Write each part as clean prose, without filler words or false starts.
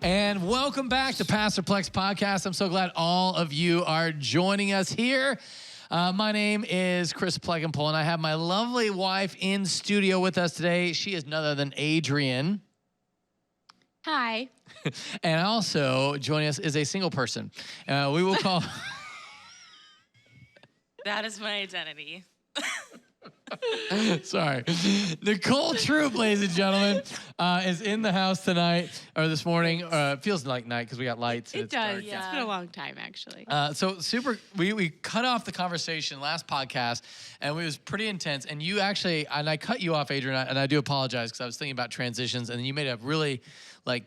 And welcome back to Pastor Plek's podcast. I'm so glad all of you are joining us here. My name is Nicole Plekenpol, and I have my lovely wife in studio with us today. She is none other than Adrienne. Hi. And also joining us is a single person. We will call... That is my identity. Sorry. Nicole Troup, ladies and gentlemen, is in the house tonight, or this morning. It feels like night because we got lights. And It does. dark. Yeah. It's been a long time, actually. So super, we cut off the conversation last podcast, and it was pretty intense. And you actually, and I cut you off, Adrienne, and I do apologize because I was thinking about transitions, and then you made a really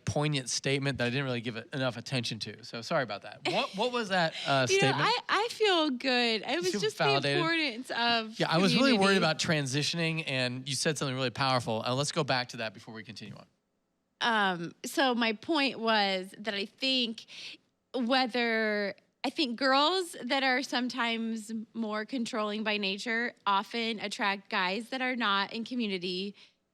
poignant statement that I didn't really give it enough attention to. So sorry about that. What was that statement? I feel good. It was just validated? the importance of I was really worried community. about transitioning, and you said something really powerful. Let's go back to that before we continue on. So my point was that I think girls that are sometimes more controlling by nature often attract guys that are not in community,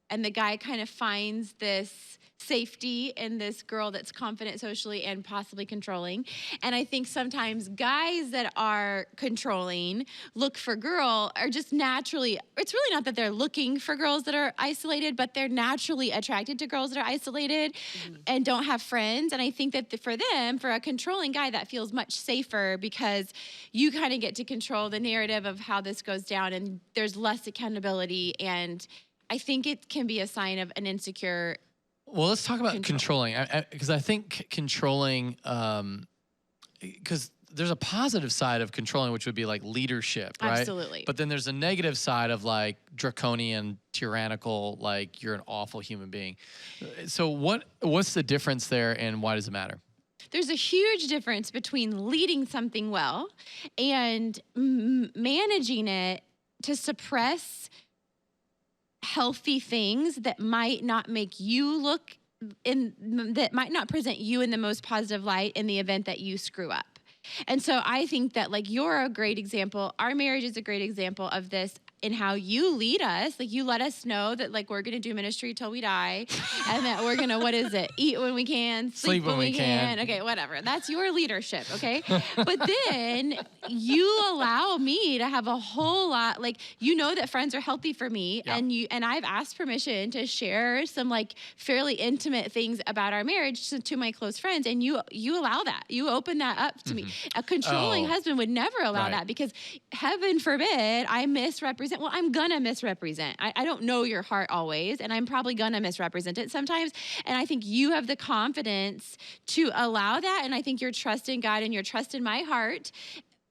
and the guy kind of finds this safety in this girl that's confident socially and possibly controlling. And I think sometimes guys that are controlling look for are just naturally, it's really not that they're looking for girls that are isolated, but they're naturally attracted to girls that are isolated and don't have friends. And I think that for them, for a controlling guy, that feels much safer because you kind of get to control the narrative of how this goes down, and there's less accountability. And I think it can be a sign of an insecure. Well, let's talk about controlling, because I think controlling, because there's a positive side of controlling, which would be like leadership, right? Absolutely. But then there's a negative side of like draconian, tyrannical, like you're an awful human being. So what's the difference there, and why does it matter? There's a huge difference between leading something well and managing it to suppress healthy things that might not make you that might not present you in the most positive light in the event that you screw up. And so I think that you're a great example. Our marriage is a great example of this in how you lead us. You let us know that we're going to do ministry till we die, and that we're going to, eat when we can, sleep when we can. Okay, whatever. That's your leadership, okay? But then you allow me to have a whole lot, that friends are healthy for me, yeah. and I've asked permission to share some fairly intimate things about our marriage to my close friends, and you allow that. You open that up to me. A controlling husband would never allow that, because heaven forbid I misrepresent. Well, I'm gonna misrepresent. I don't know your heart always, and I'm probably gonna misrepresent it sometimes. And I think you have the confidence to allow that, and I think your trust in God and your trust in my heart.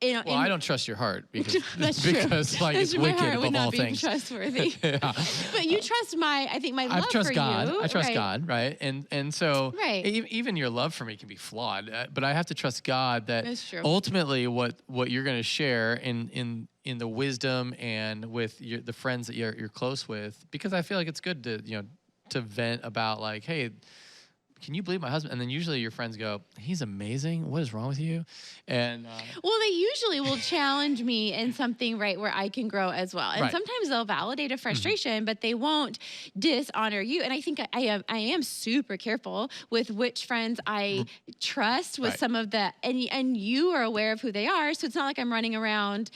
Well, I don't trust your heart because That's because true. it's wicked my heart above would not all be things. Trustworthy. Yeah. But you trust my love trust for God. you. I trust right. God, right? And so Right. even your love for me can be flawed, but I have to trust God that That's true. ultimately what you're going to share in the wisdom and with the friends that you're close with, because I feel like it's good to vent about hey, can you believe my husband? And then usually your friends go, he's amazing. What is wrong with you? And well, they usually will challenge me in something where I can grow as well. And sometimes they'll validate a frustration, but they won't dishonor you. And I think I am super careful with which friends I trust with some of the, and you are aware of who they are. So it's not like I'm running around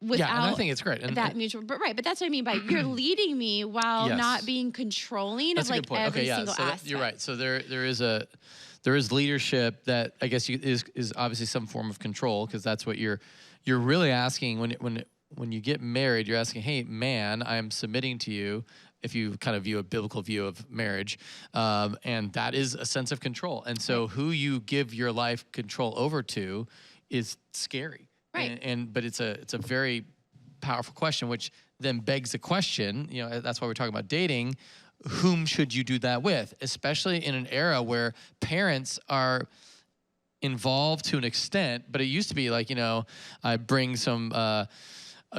without and I think it's great. that mutual, but that's what I mean by you're leading me while not being controlling that's of a good point. every Okay, single aspect. You're right. So there is leadership that I guess is obviously some form of control, because that's what you're really asking when you get married. You're asking, hey man, I am submitting to you. If you kind of view a biblical view of marriage, and that is a sense of control. And so who you give your life control over to is scary. Right. But it's a very powerful question, which then begs the question, that's why we're talking about dating. Whom should you do that with? Especially in an era where parents are involved to an extent, but it used to be I bring some, a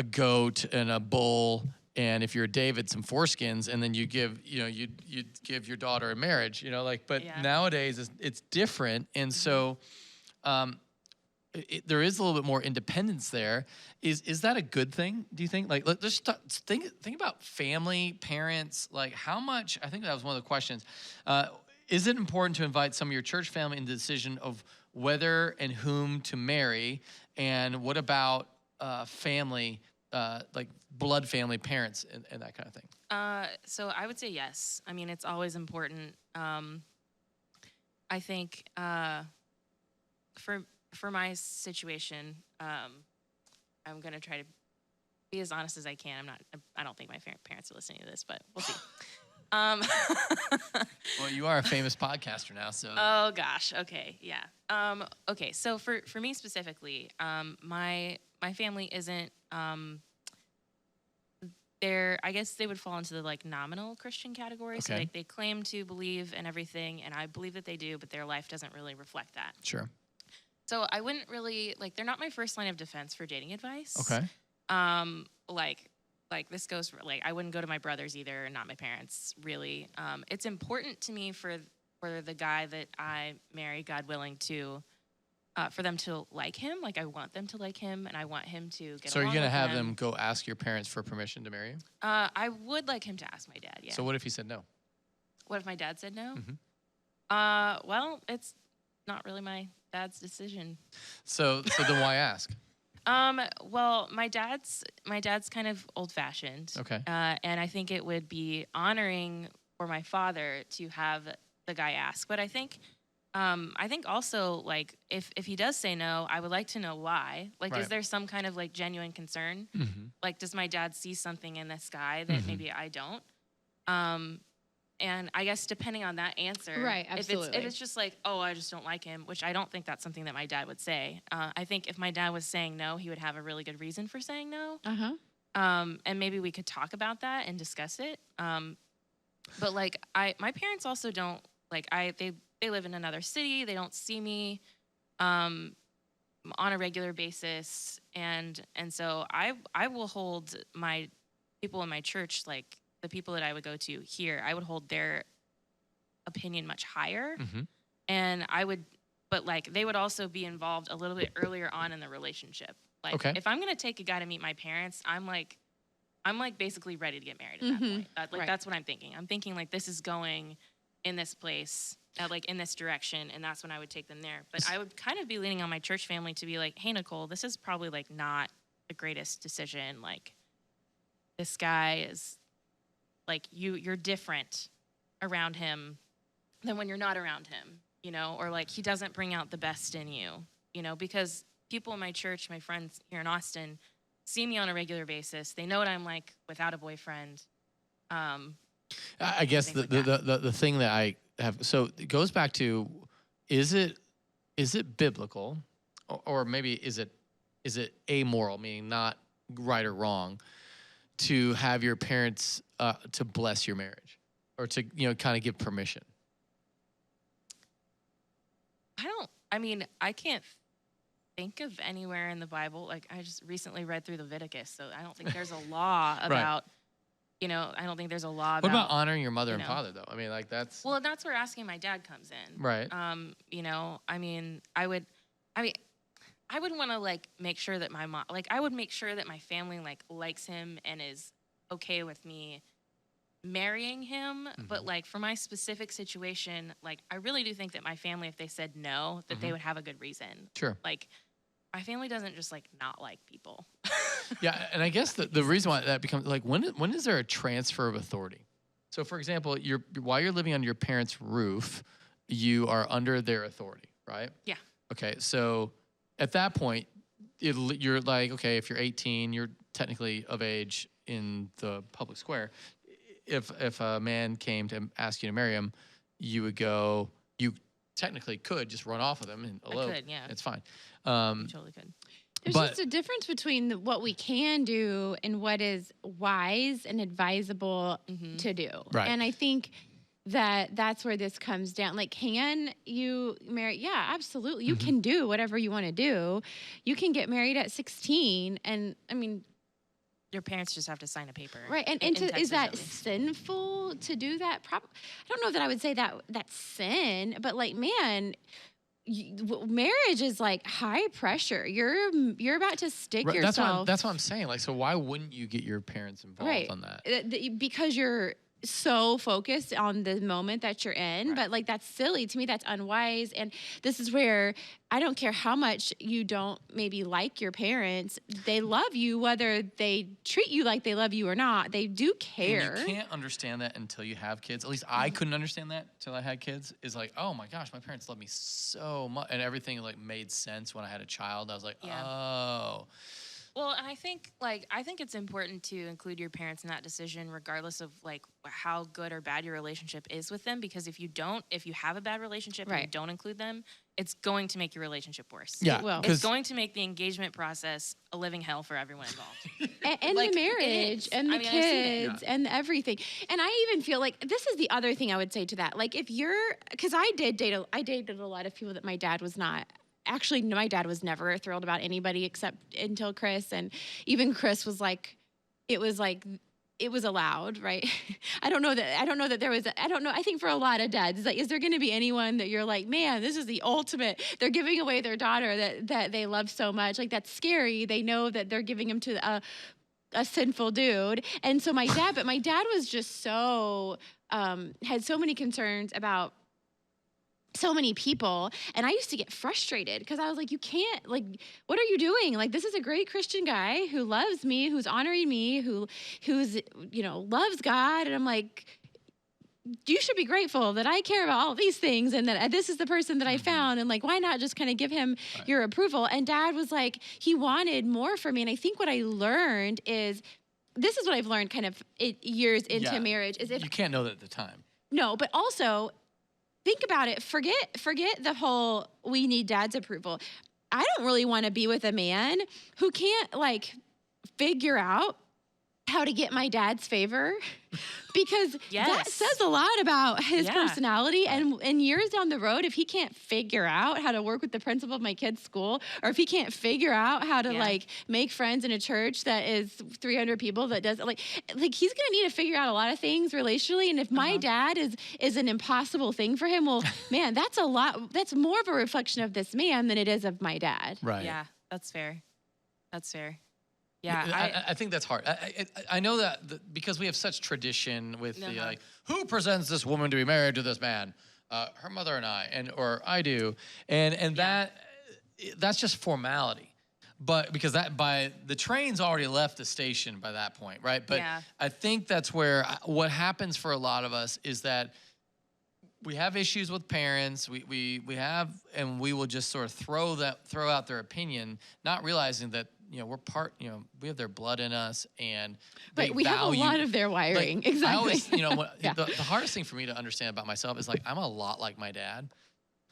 goat and a bull, and if you're David, some foreskins, and then you give your daughter a marriage, but nowadays it's different. And so, there is a little bit more independence there. Is that a good thing, do you think? Let's think about family, parents, how much, I think that was one of the questions. is it important to invite some of your church family in the decision of whether and whom to marry? And what about family, like blood family, parents, and that kind of thing? So I would say yes. I mean, it's always important. I think for my situation, I'm gonna try to be as honest as I can. I don't think my parents are listening to this, but we'll see. Well, you are a famous podcaster now, so. Oh gosh. Okay. Yeah. Okay. So for me specifically, my family isn't. I guess they would fall into the like nominal Christian category. So Okay. they claim to believe in everything, and I believe that they do, but their life doesn't really reflect that. Sure. So I wouldn't really they're not my first line of defense for dating advice. Okay. Like this goes for I wouldn't go to my brothers either, not my parents really. It's important to me for the guy that I marry, God willing, to for them to like him. Like I want them to like him, and I want him to get. So are you along gonna with have them go ask your parents for permission to marry you? I would like him to ask my dad. Yeah. So what if he said no? What if my dad said no? Mhm. Well, it's not really my dad's decision. So then why ask? Well, my dad's kind of old-fashioned. Okay. And I think it would be honoring for my father to have the guy ask. But I think also like if he does say no, I would like to know why. Like, Right. is there some kind of like genuine concern? Mm-hmm. Like, does my dad see something in this guy that maybe I don't? And I guess depending on that answer, Right, absolutely. If it's just like, oh, I just don't like him, which I don't think that's something that my dad would say. I think if my dad was saying no, he would have a really good reason for saying no. And maybe we could talk about that and discuss it. But like my parents also don't they live in another city. They don't see me on a regular basis, and so I will hold my people in my church, like the people that I would go to here, I would hold their opinion much higher. Mm-hmm. And but like they would also be involved a little bit earlier on in the relationship. Like Okay. if I'm gonna take a guy to meet my parents, I'm like basically ready to get married at that point. Right. That's what I'm thinking. I'm thinking like this is going in this place, like in this direction, and that's when I would take them there. But I would kind of be leaning on my church family to be like, hey, Nicole, this is probably like not the greatest decision. Like this guy is like you're different around him than when you're not around him, you know, or like he doesn't bring out the best in you, you know, because people in my church, my friends here in Austin, see me on a regular basis. They know what I'm like without a boyfriend. I guess the thing that I have, so it goes back to, is it biblical, or maybe is it amoral, meaning not right or wrong, to have your parents to bless your marriage, or to kind of give permission? I can't think of anywhere in the Bible. Like I just recently read through Leviticus, so I don't think there's a law about. I don't think there's a law about. What about honoring your mother and know. father, though? I mean, like that's. Well, that's where asking my dad comes in. Right. I would want to like make sure that my mom, like I would make sure that my family like likes him and is okay with me marrying him. Mm-hmm. But like for my specific situation, like I really do think that my family, if they said no, that they would have a good reason. Sure. Like my family doesn't just like not like people. Yeah, and I guess the reason why that becomes like, when is there a transfer of authority? So, for example, while you're living under your parents' roof, you are under their authority, right? Yeah. Okay, so at that point, you're like, okay, if you're 18, you're technically of age in the public square. If a man came to ask you to marry him, you would go. You technically could just run off with him and elope. I could, yeah. It's fine. You totally could. There's just a difference between what we can do and what is wise and advisable to do. Right. And I think that's where this comes down. Like, can you marry? Yeah, absolutely. You can do whatever you want to do. You can get married at 16. And I mean, your parents just have to sign a paper. right. And in Texas, is that at least. sinful to do that? I don't know that I would say that's sin, but like, man, marriage is like high pressure. You're about to stick yourself. That's what I'm saying. Like, so why wouldn't you get your parents involved on that? Because you're so focused on the moment that you're in, Right. but like that's silly to me. That's unwise. And this is where I don't care how much you don't maybe like your parents, they love you whether they treat you like they love you or not. They do care. And you can't understand that until you have kids. At least I couldn't understand that till I had kids. Is like, oh my gosh, my parents love me so much, and everything like made sense when I had a child. I was like, oh. Well, and I think it's important to include your parents in that decision, regardless of like how good or bad your relationship is with them. Because if you have a bad relationship and you don't include them, it's going to make your relationship worse. Yeah, it will. It's going to make the engagement process a living hell for everyone involved. And like, the marriage and the kids and everything. And I even feel like this is the other thing I would say to that. Like if because I dated a lot of people that my dad was not. Actually, my dad was never thrilled about anybody except until Chris. And even Chris was like, it was allowed, right? I don't know that there was, I think for a lot of dads, it's like, is there going to be anyone that you're like, man, this is the ultimate, they're giving away their daughter that they love so much. Like that's scary. They know that they're giving him to a sinful dude. And so my dad was just so, had so many concerns about so many people. And I used to get frustrated because I was like, you can't, like, what are you doing? Like, this is a great Christian guy who loves me, who's honoring me, who's, loves God. And I'm like, you should be grateful that I care about all these things and that this is the person that I found. And like, why not just kind of give him your approval? And Dad was like, he wanted more from me. And I think what I learned is, this is what I've learned kind of years into marriage is if you can't know that at the time. No, but also think about it. Forget the whole we need Dad's approval. I don't really want to be with a man who can't like figure out how to get my dad's favor because that says a lot about his personality. And years down the road, if he can't figure out how to work with the principal of my kid's school, or if he can't figure out how to like make friends in a church that is 300 people that does like he's going to need to figure out a lot of things relationally. And if my dad is an impossible thing for him, well, man, that's more of a reflection of this man than it is of my dad. Right. Yeah, that's fair. That's fair. Yeah, I think that's hard. I know that because we have such tradition with the like, who presents this woman to be married to this man? Her mother and I, or I do, and that's just formality. But because the train's already left the station by that point, right? But I think that's where what happens for a lot of us is that we have issues with parents. We have, and we will just sort of throw out their opinion, not realizing that. We're we have their blood in us, and we have a lot of their wiring. Like, exactly. I always, the hardest thing for me to understand about myself is like I'm a lot like my dad,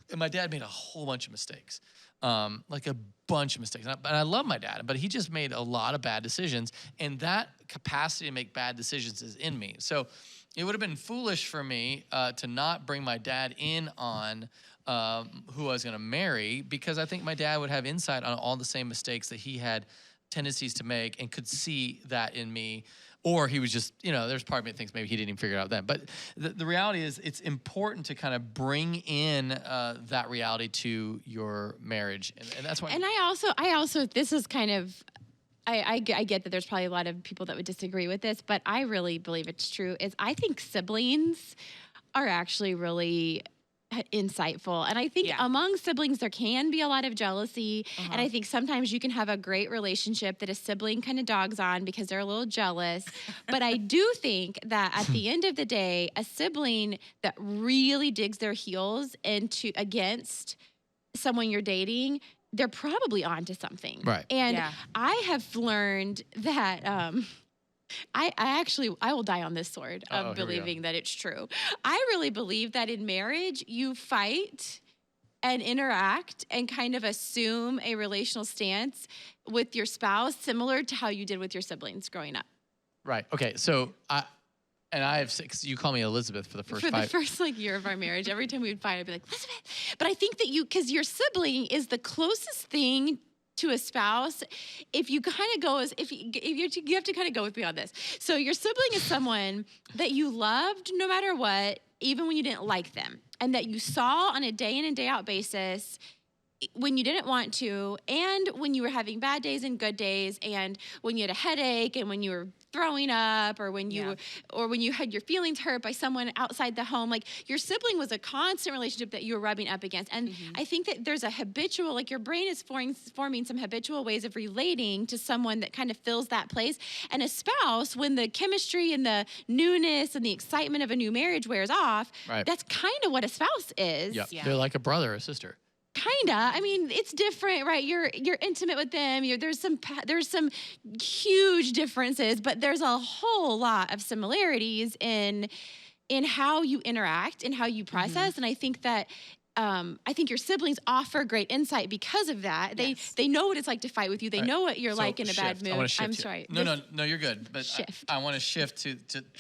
and my dad made a whole bunch of mistakes, like a bunch of mistakes. And I love my dad, but he just made a lot of bad decisions, and that capacity to make bad decisions is in me. So it would have been foolish for me to not bring my dad in on who I was going to marry, because I think my dad would have insight on all the same mistakes that he had tendencies to make and could see that in me. Or he was just, there's part of me that thinks maybe he didn't even figure it out then. But the reality is it's important to kind of bring in that reality to your marriage. And that's why. And I also, this is kind of, I get that there's probably a lot of people that would disagree with this, but I really believe it's true, is I think siblings are actually really insightful. And I think among siblings, there can be a lot of jealousy. And I think sometimes you can have a great relationship that a sibling kind of dogs on because they're a little jealous. But I do think that at the end of the day, a sibling that really digs their heels against someone you're dating, they're probably onto something. Right. And I have learned that, I will die on this sword of believing that it's true. I really believe that in marriage, you fight and interact and kind of assume a relational stance with your spouse, similar to how you did with your siblings growing up. Right. Okay. So I have 6. You call me Elizabeth for the first the first year of our marriage. Every time we would fight, I'd be like, Elizabeth. But I think that because your sibling is the closest thing to a spouse, if you kind of go you have to kind of go with me on this. So your sibling is someone that you loved no matter what, even when you didn't like them, and that you saw on a day in and day out basis when you didn't want to, and when you were having bad days and good days, and when you had a headache, and when you were throwing up, or when Yeah. you had your feelings hurt by someone outside the home. Like, your sibling was a constant relationship that you were rubbing up against. And I think that there's a habitual, like, your brain is forming some habitual ways of relating to someone that kind of fills that place. And a spouse, when the chemistry and the newness and the excitement of a new marriage wears off, Right. that's kind of what a spouse is. Yep. Yeah. They're like a brother or a sister. Kinda. I mean, it's different, right? You're intimate with them. There's some huge differences, but there's a whole lot of similarities in how you interact and how you process. And I think that your siblings offer great insight because of that. Yes. They know what it's like to fight with you. They know what you're So like in a bad shift. mood. I wanna shift I'm here. sorry. No, you're good. But Shift. I want to shift to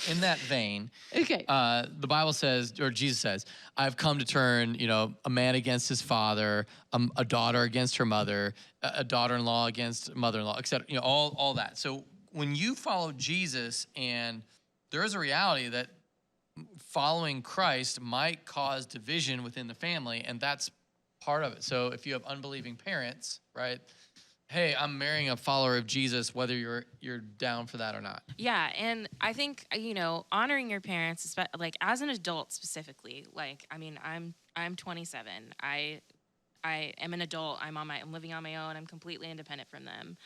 in that vein. Okay. The Bible says, or Jesus says, I've come to turn, a man against his father, a daughter against her mother, a daughter-in-law against mother-in-law, etc. All that. So when you follow Jesus, and there is a reality that following Christ might cause division within the family, and that's part of it. So if you have unbelieving parents, right? Hey, I'm marrying a follower of Jesus, whether you're down for that or not. Yeah, and I think honoring your parents, like as an adult specifically. Like, I mean, I'm 27. I am an adult. I'm living on my own. I'm completely independent from them.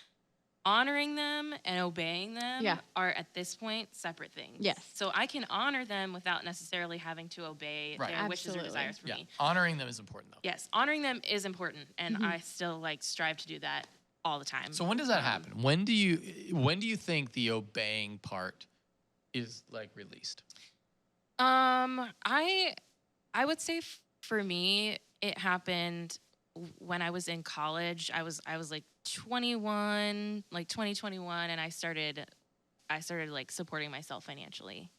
Honoring them and obeying them are at this point separate things. Yes. So I can honor them without necessarily having to obey their wishes or desires for me. Honoring them is important, though. Yes, honoring them is important, and I still strive to do that all the time. So when does that happen? When do you think the obeying part is released? I would say for me, it happened when I was in college. I was like 21, like 2021, and I started supporting myself financially.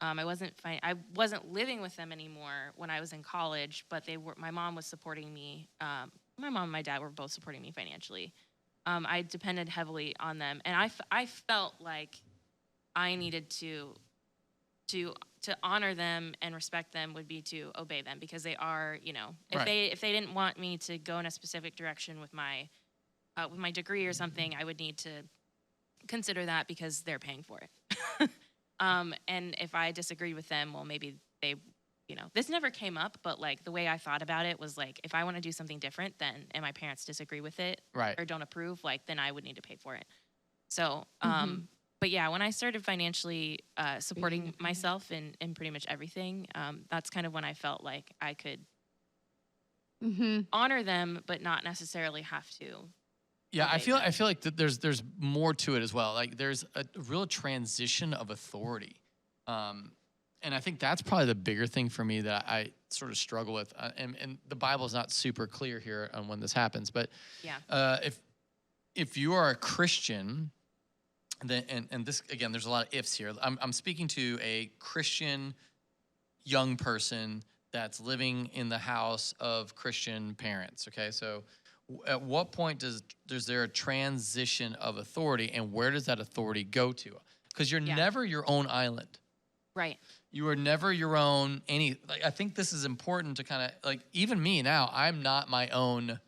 I wasn't living with them anymore when I was in college, but my mom was supporting me. My mom and my dad were both supporting me financially. I depended heavily on them, and I felt like I needed to honor them and respect them would be to obey them, because they are, if they didn't want me to go in a specific direction with my degree or something, I would need to consider that because they're paying for it. And if I disagreed with them, well, maybe they, this never came up, but the way I thought about it was if I want to do something different, then, and my parents disagree with it or don't approve, then I would need to pay for it. So, but yeah, when I started financially supporting myself in pretty much everything, that's kind of when I felt like I could honor them, but not necessarily have to. Yeah, I feel like that there's more to it as well. There's a real transition of authority, and I think that's probably the bigger thing for me that I sort of struggle with. And the Bible is not super clear here on when this happens, but if you are a Christian, then and this again, there's a lot of ifs here. I'm speaking to a Christian young person that's living in the house of Christian parents. Okay, so at what point does there a transition of authority, and where does that authority go to? Because you're never your own island. Right. You are never your own I think this is important to kind of even me now, I'm not my own,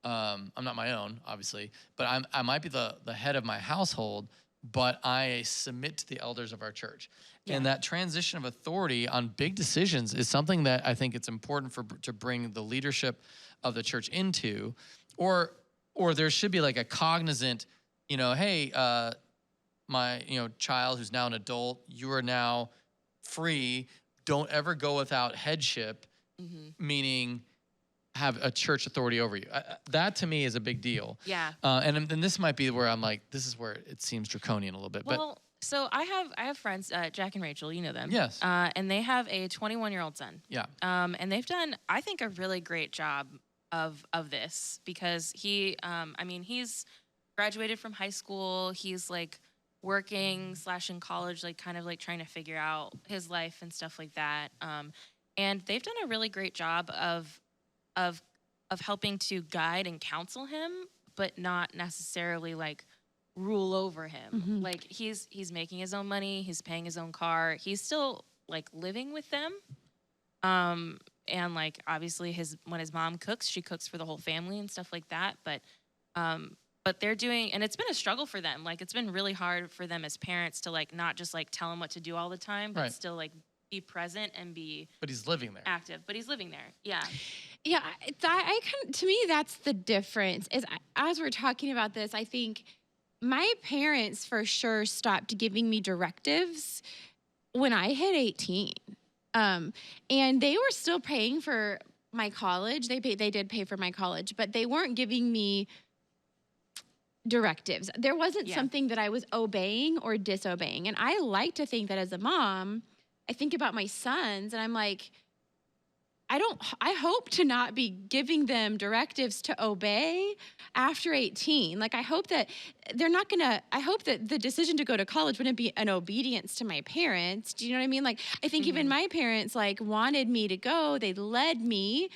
obviously, but I might be the head of my household, but I submit to the elders of our church. Yeah. And that transition of authority on big decisions is something that I think it's important to bring the leadership of the church into, or there should be a cognizant, hey, my child who's now an adult, you are now free. Don't ever go without headship, meaning have a church authority over you. That to me is a big deal. Yeah. And this might be where I'm this is where it seems draconian a little bit. Well, so I have friends, Jack and Rachel, you know them. Yes. And they have a 21-year-old son. Yeah. And they've done, I think, a really great job of this, because he's graduated from high school. He's working / in college, kind of trying to figure out his life and stuff like that. And they've done a really great job of helping to guide and counsel him, but not necessarily rule over him. He's making his own money, he's paying his own car, he's still living with them. And obviously when his mom cooks, she cooks for the whole family and stuff like that. But but they're doing, and it's been a struggle for them. Like, it's been really hard for them as parents to like not just like tell them what to do all the time, but still like be present and be. But he's living there. Active, but he's living there. Yeah. Yeah, I to me, that's the difference. Is as we're talking about this, I think my parents for sure stopped giving me directives when I hit 18. And they were still paying for my college. They did pay for my college, but they weren't giving me directives. There wasn't something that I was obeying or disobeying. And I like to think that as a mom, I think about my sons and I'm like, I hope to not be giving them directives to obey after 18. Like, I hope that I hope that the decision to go to college wouldn't be an obedience to my parents. Do you know what I mean? Like, I think even my parents, like, wanted me to go. They led me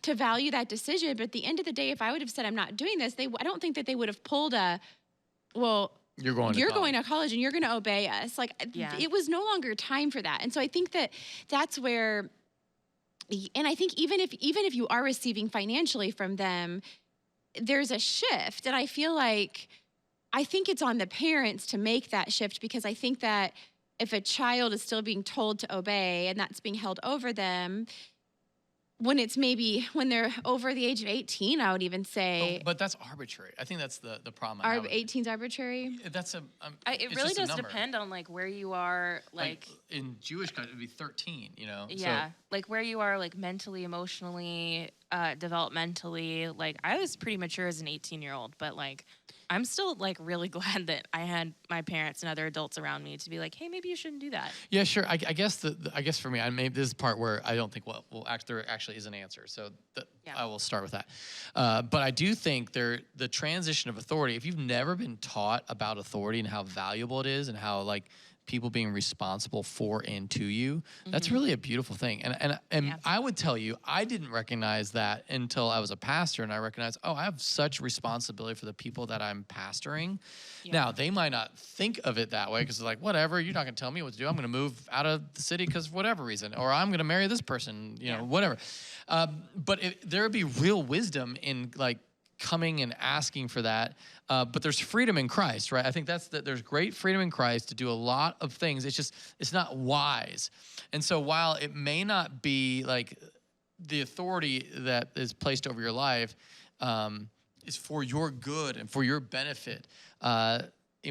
to value that decision. But at the end of the day, if I would have said, I'm not doing this, I don't think that they would have pulled you're going to college and you're going to obey us. Like, it was no longer time for that. And so I think that that's where, and I think even if you are receiving financially from them, there's a shift. And I think it's on the parents to make that shift, because I think that if a child is still being told to obey and that's being held over them, when they're over the age of 18, I would even say. But that's arbitrary. I think that's the problem. 18's arbitrary? That's it really does depend on like where you are. Like in Jewish country, it'd be 13. You know. Yeah, so, like where you are, like mentally, emotionally, developmentally. Like, I was pretty mature as an 18-year-old, but like I'm still like really glad that I had my parents and other adults around me to be like, hey, maybe you shouldn't do that. Yeah, sure. I guess I guess for me, this is the part where I don't think there actually is an answer. So I will start with that. But I do think the transition of authority. If you've never been taught about authority and how valuable it is, and how like people being responsible for and to you, that's really a beautiful thing. And I would tell you, I didn't recognize that until I was a pastor, and I recognized, I have such responsibility for the people that I'm pastoring. Yeah. Now, they might not think of it that way, because they're like, whatever, you're not going to tell me what to do. I'm going to move out of the city because of whatever reason, or I'm going to marry this person, you know, whatever. But there would be real wisdom in like coming and asking for that. But there's freedom in Christ, right? I think there's great freedom in Christ to do a lot of things. It's not wise. And so while it may not be like the authority that is placed over your life is for your good and for your benefit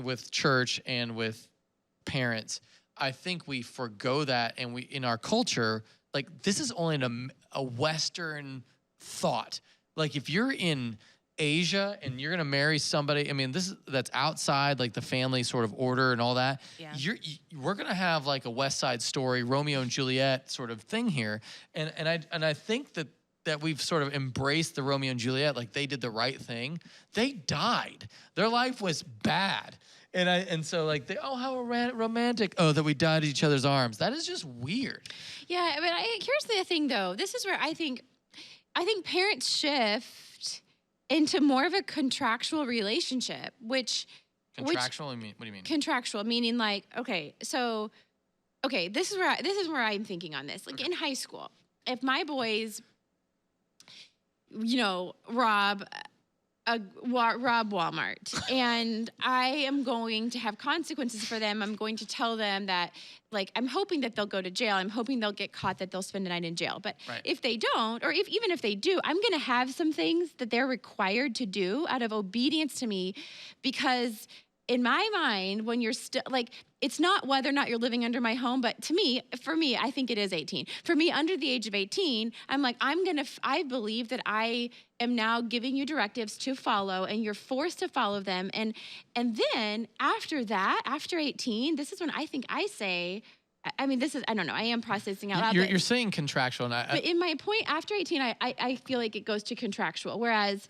with church and with parents, I think we forgo that, and we, in our culture, like, this is only a Western thought. Like, if you're in Asia and you're gonna marry somebody, I mean, that's outside like the family sort of order and all that. Yeah. We're gonna have like a West Side Story, Romeo and Juliet sort of thing here, and I think that we've sort of embraced the Romeo and Juliet, like they did the right thing. They died. Their life was bad. And so like how romantic. Oh, that we died in each other's arms. That is just weird. Yeah, but here's the thing though. This is where I think parents shift into more of a contractual relationship, contractual. What do you mean? Contractual meaning like, this is where I'm thinking on this. Like in high school, if my boys, rob Walmart, and I am going to have consequences for them. I'm going to tell them that, like, I'm hoping that they'll go to jail. I'm hoping they'll get caught, that they'll spend the night in jail. But if they don't, or even if they do, I'm going to have some things that they're required to do out of obedience to me, because in my mind, when you're still, like, it's not whether or not you're living under my home, but for me, I think it is 18. For me, under the age of 18, I'm like, I believe that I am now giving you directives to follow, and you're forced to follow them. And then after that, after 18, this is when I think I say, I mean, I don't know, I am processing out loud. You're saying contractual. But in my point, after 18, I feel like it goes to contractual, whereas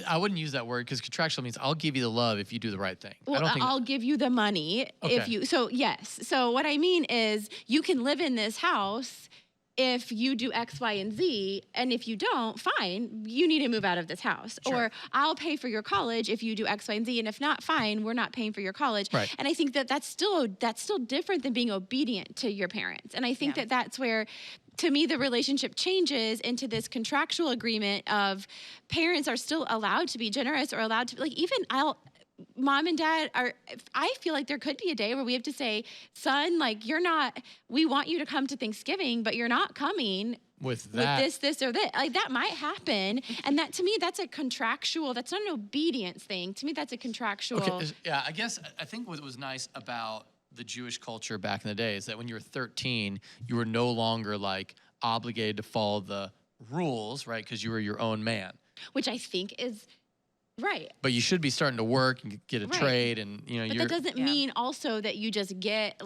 I wouldn't use that word, because contractual means I'll give you the love if you do the right thing. Well, I'll give you the money if you. So yes. So what I mean is, you can live in this house if you do X, Y, and Z, and if you don't, fine, you need to move out of this house. Sure. Or I'll pay for your college if you do X, Y, and Z, and if not, fine, we're not paying for your college. Right. And I think that's still different than being obedient to your parents. And I think that's where to me, the relationship changes into this contractual agreement of parents are still allowed to be generous or allowed to, like, even mom and dad I feel like there could be a day where we have to say, son, like, we want you to come to Thanksgiving, but you're not coming with this, or that. Like, that might happen. And that, to me, that's a contractual, that's not an obedience thing. To me, that's a contractual. Okay, yeah, I think what was nice about the Jewish culture back in the day is that when you were 13, you were no longer like obligated to follow the rules, right? Because you were your own man. Which I think is right. But you should be starting to work and get a trade, and But that doesn't mean also that you just get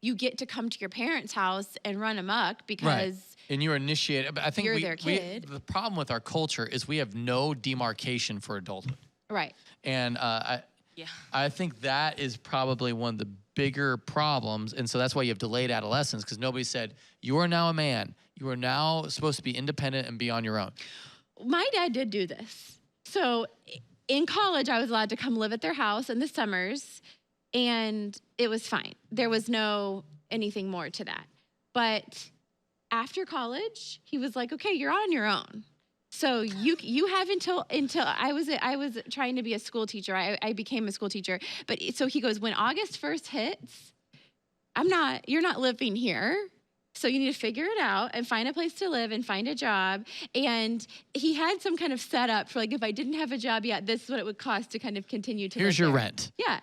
you get to come to your parents' house and run amok because. Right. And you're initiated. But I think you're their kid. The problem with our culture is we have no demarcation for adulthood. Right. And I think that is probably one of the bigger problems. And so that's why you have delayed adolescence, because nobody said, you are now a man. You are now supposed to be independent and be on your own. My dad did do this. So in college, I was allowed to come live at their house in the summers, and it was fine. There was no anything more to that. But after college, he was like, okay, you're on your own. So you have until I was trying to be a school teacher. I became a school teacher. But so he goes, when August 1st hits, you're not living here. So you need to figure it out and find a place to live and find a job. And he had some kind of setup for, like, if I didn't have a job yet, this is what it would cost to kind of continue to Here's live your there. Rent. Yeah.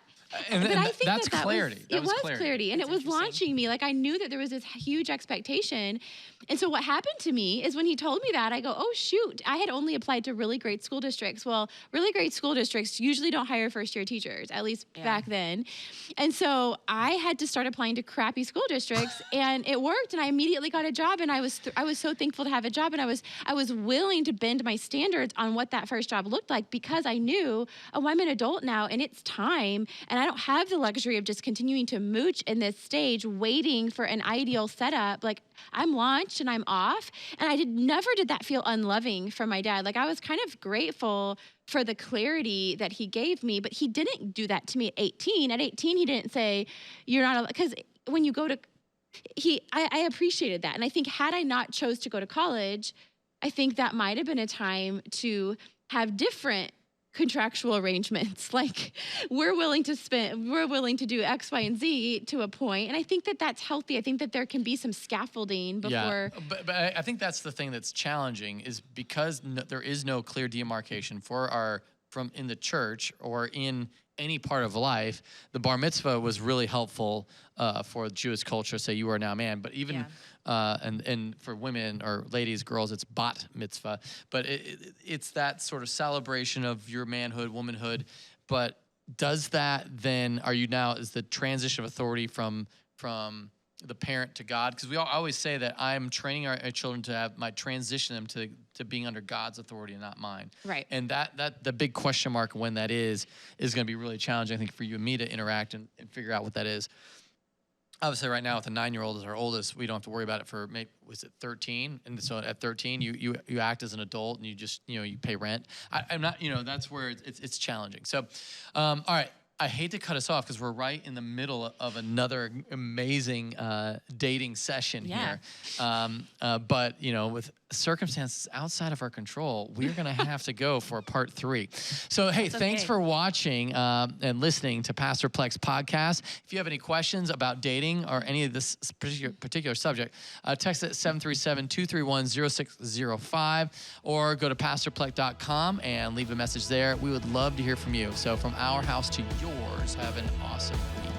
And but I think that's clarity. It was clarity. And it was launching me. Like, I knew that there was this huge expectation. And so what happened to me is when he told me that, I go, oh, shoot. I had only applied to really great school districts. Well, really great school districts usually don't hire first-year teachers, at least back then. And so I had to start applying to crappy school districts, and it worked. And I immediately got a job, and I was so thankful to have a job. And I was willing to bend my standards on what that first job looked like, because I knew, oh, I'm an adult now, and it's time, and I don't have the luxury of just continuing to mooch in this stage, waiting for an ideal setup. Like, I'm launched and I'm off. And I never did that feel unloving from my dad. Like, I was kind of grateful for the clarity that he gave me, but he didn't do that to me at 18. At 18, he didn't say, you're not, because when you go to, I appreciated that. And I think had I not chose to go to college, I think that might have been a time to have different contractual arrangements. Like, we're willing to do X, Y, and Z to a point. And I think that that's healthy. I think that there can be some scaffolding before. Yeah, but I think that's the thing that's challenging, is because there is no clear demarcation from in the church or in any part of life. The bar mitzvah was really helpful for Jewish culture. Say, you are now a man. But even and for women or ladies, girls, it's bat mitzvah. But it's that sort of celebration of your manhood, womanhood. But does that then, is the transition of authority from the parent to God? Because we always say that I'm training our children transition them to being under God's authority and not mine. Right. And that the big question mark when that is going to be really challenging, I think, for you and me to interact and figure out what that is. Obviously, right now with a 9-year-old as our oldest, we don't have to worry about it for was it 13? And so at 13, you act as an adult and you just you pay rent. I'm not that's where it's challenging. So, all right. I hate to cut us off because we're right in the middle of another amazing dating session here. But, with circumstances outside of our control, we're going to have to go for part 3. So, hey, thanks for watching and listening to Pastor Plek's podcast. If you have any questions about dating or any of this particular subject, text it at 737-231-0605 or go to pastorplek.com and leave a message there. We would love to hear from you. So from our house to yours, have an awesome week.